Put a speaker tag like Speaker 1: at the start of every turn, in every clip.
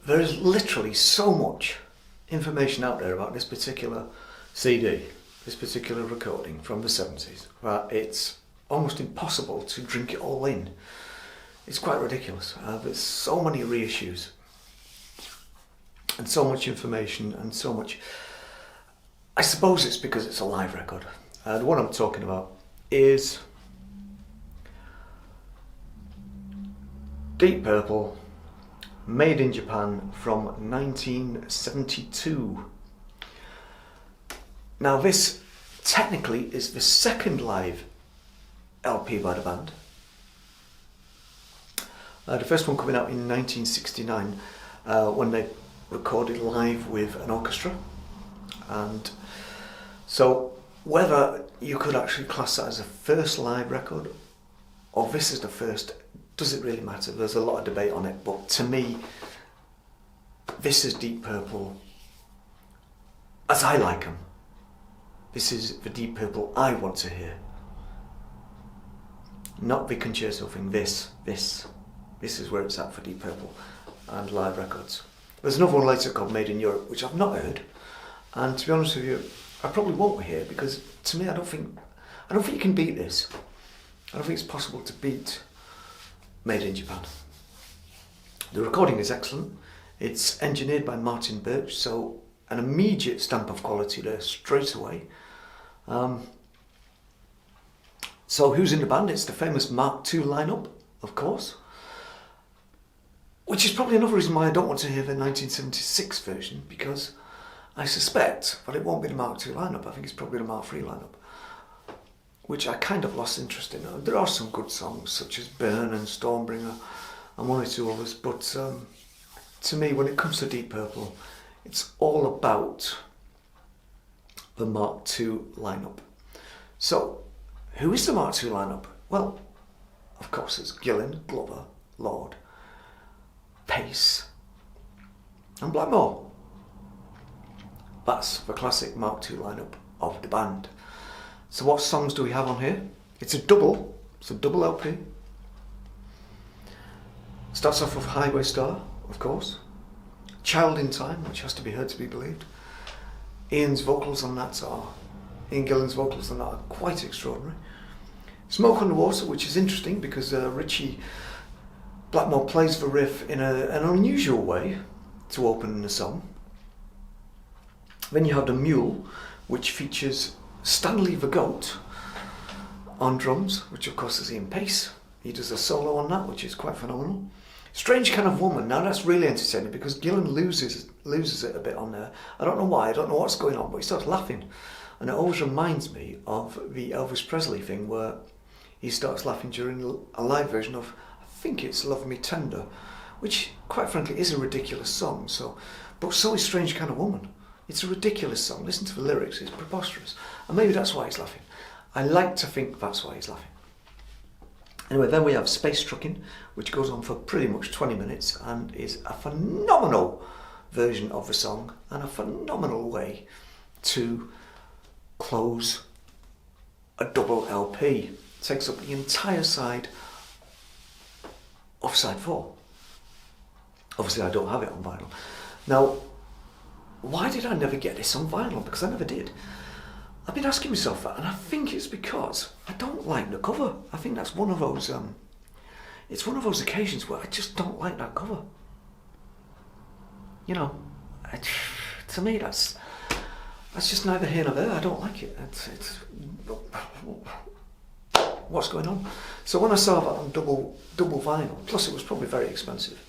Speaker 1: there is literally so much information out there about this particular CD, this particular recording from the 70s, that it's almost impossible to drink it all in. It's quite ridiculous. There's so many reissues and so much information and so much. I suppose it's because it's a live record. The one I'm talking about is Deep Purple, made in Japan from 1972. Now this technically is the second live LP by the band. The first one coming out in 1969 when they recorded live with an orchestra. And so whether you could actually class that as a first live record or this is the first, doesn't really matter. There's a lot of debate on it, but to me, this is Deep Purple as I like them. This is the Deep Purple I want to hear. Not the concerto thing, this is where it's at for Deep Purple and live records. There's another one later called Made in Europe, which I've not heard, and to be honest with you, I probably won't hear, because to me I don't think you can beat this. I don't think it's possible to beat Made in Japan. The recording is excellent. It's engineered by Martin Birch, so an immediate stamp of quality there straight away. So who's in the band? It's the famous Mark II lineup, of course, which is probably another reason why I don't want to hear the 1976 version, because I suspect that it won't be the Mark II lineup. I think it's probably the Mark III lineup, which I kind of lost interest in. There are some good songs such as Burn and Stormbringer and one or two others, but to me, when it comes to Deep Purple, it's all about the Mark II lineup. So, who is the Mark II lineup? Well, of course it's Gillan, Glover, Lord, Pace and Blackmore. That's the classic Mark II lineup of the band. So what songs do we have on here? It's a double LP. Starts off with Highway Star, of course. Child in Time, which has to be heard to be believed. Ian Gillan's vocals on that are quite extraordinary. Smoke on the Water, which is interesting because Richie Blackmore plays the riff in an unusual way to open the song. Then you have The Mule, which features Stanley the Goat on drums, which of course is Ian Pace. He does a solo on that, which is quite phenomenal. Strange Kind of Woman. Now that's really entertaining because Gillan loses it a bit on there. I don't know why, I don't know what's going on, but he starts laughing. And it always reminds me of the Elvis Presley thing where he starts laughing during a live version of, I think it's Love Me Tender, which quite frankly is a ridiculous song, but so is Strange Kind of Woman. It's a ridiculous song. Listen to the lyrics, it's preposterous. And maybe that's why he's laughing. I like to think that's why he's laughing. Anyway, then we have Space Truckin', which goes on for pretty much 20 minutes and is a phenomenal version of the song and a phenomenal way to close a double LP. It takes up the entire side of side 4. Obviously I don't have it on vinyl. Now, why did I never get this on vinyl? Because I never did. I've been asking myself that, and I think it's because I don't like the cover. I think that's one of those, it's one of those occasions where I just don't like that cover. You know, to me that's just neither here nor there. I don't like it. It's what's going on? So when I saw that on double vinyl, plus it was probably very expensive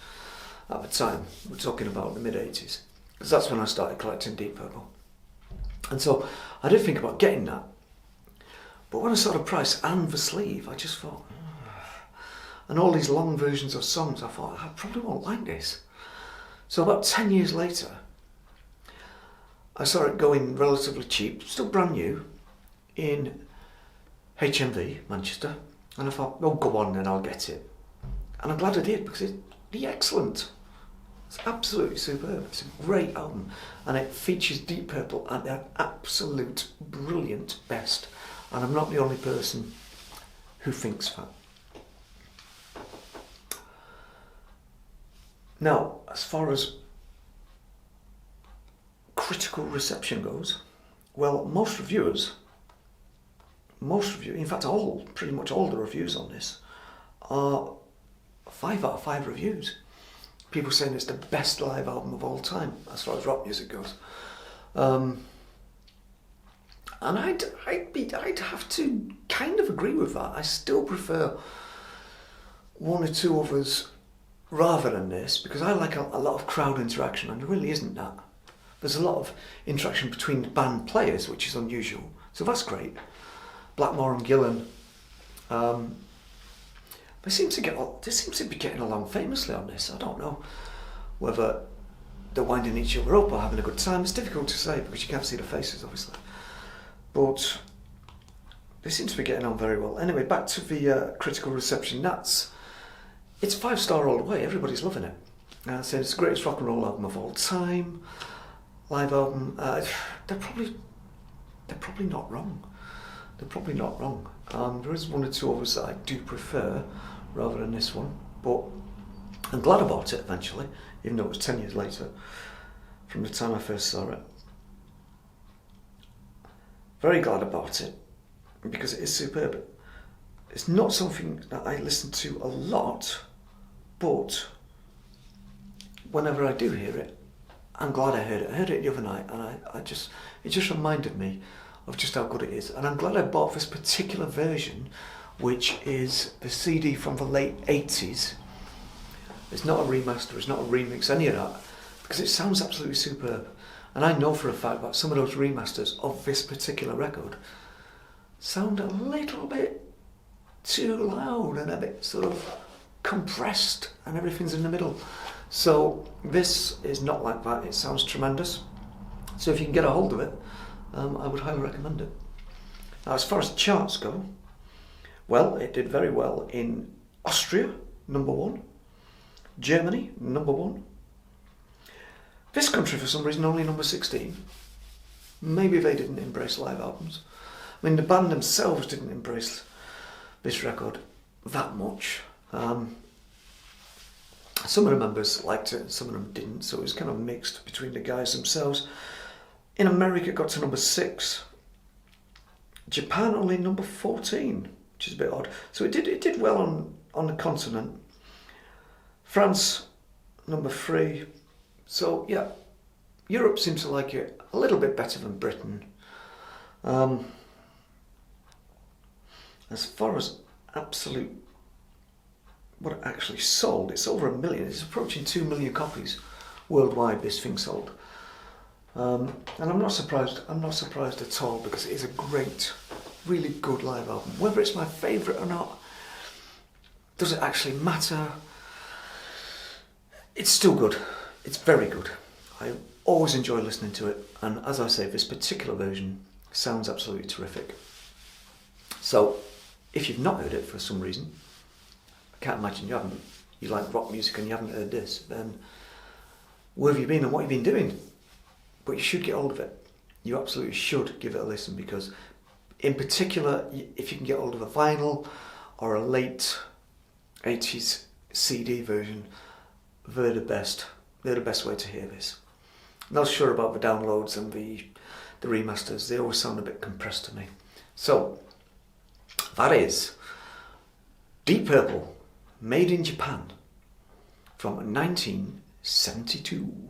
Speaker 1: at the time, we're talking about the mid-80s, because that's when I started collecting Deep Purple. And so I did think about getting that, but when I saw the price and the sleeve, I just thought, and all these long versions of songs, I thought, I probably won't like this. So about 10 years later, I saw it going relatively cheap, still brand new, in HMV, Manchester, and I thought, oh, go on then, I'll get it. And I'm glad I did, because it's excellent. It's absolutely superb. It's a great album, and it features Deep Purple at their absolute brilliant best. And I'm not the only person who thinks that. Now, as far as critical reception goes, well, most reviewers, in fact pretty much all the reviews on this are 5 out of 5 reviews. People saying it's the best live album of all time as far as rock music goes. And I'd have to kind of agree with that. I still prefer one or two others rather than this, because I like a lot of crowd interaction, and there really isn't that. There's a lot of interaction between band players, which is unusual, so that's great. Blackmore and Gillan, they seem to be getting along famously on this. I don't know whether they're winding each other up or having a good time. It's difficult to say because you can't see the faces, obviously. But they seem to be getting on very well. Anyway, back to the critical reception. It's 5-star all the way. Everybody's loving it. Saying it's the greatest rock and roll album of all time. Live album. They're probably not wrong. They're probably not wrong. There is one or two others that I do prefer rather than this one, but I'm glad I bought it eventually, even though it was 10 years later from the time I first saw it. Very glad I bought it because it is superb. It's not something that I listen to a lot, but whenever I do hear it, I'm glad I heard it. I heard it the other night, and it just reminded me of just how good it is. And I'm glad I bought this particular version, which is the CD from the late 80s. It's not a remaster, it's not a remix, any of that, because it sounds absolutely superb. And I know for a fact that some of those remasters of this particular record sound a little bit too loud and a bit sort of compressed, and everything's in the middle. So this is not like that. It sounds tremendous. So if you can get a hold of it, I would highly recommend it. Now, as far as charts go, well, it did very well in Austria, #1, Germany, #1. This country, for some reason, only #16. Maybe they didn't embrace live albums. I mean, the band themselves didn't embrace this record that much. Some of the members liked it and some of them didn't, so it was kind of mixed between the guys themselves. In America, it got to #6. Japan only #14, which is a bit odd. So it did well on the continent. France, #3. So yeah, Europe seems to like it a little bit better than Britain. As far as absolute, what it actually sold, it's over 1 million. It's approaching 2 million copies worldwide, this thing sold. And I'm not surprised at all, because it is a great, really good live album. Whether it's my favourite or not, does it actually matter? It's still good. It's very good. I always enjoy listening to it, and as I say, this particular version sounds absolutely terrific. So, if you've not heard it for some reason, I can't imagine you haven't. You like rock music and you haven't heard this, then where have you been and what have you been doing? But you should get hold of it. You absolutely should give it a listen, because in particular, if you can get hold of a vinyl or a late 80s CD version, they're the best. They're the best way to hear this. Not sure about the downloads and the remasters. They always sound a bit compressed to me. So, that is Deep Purple, made in Japan, from 1972.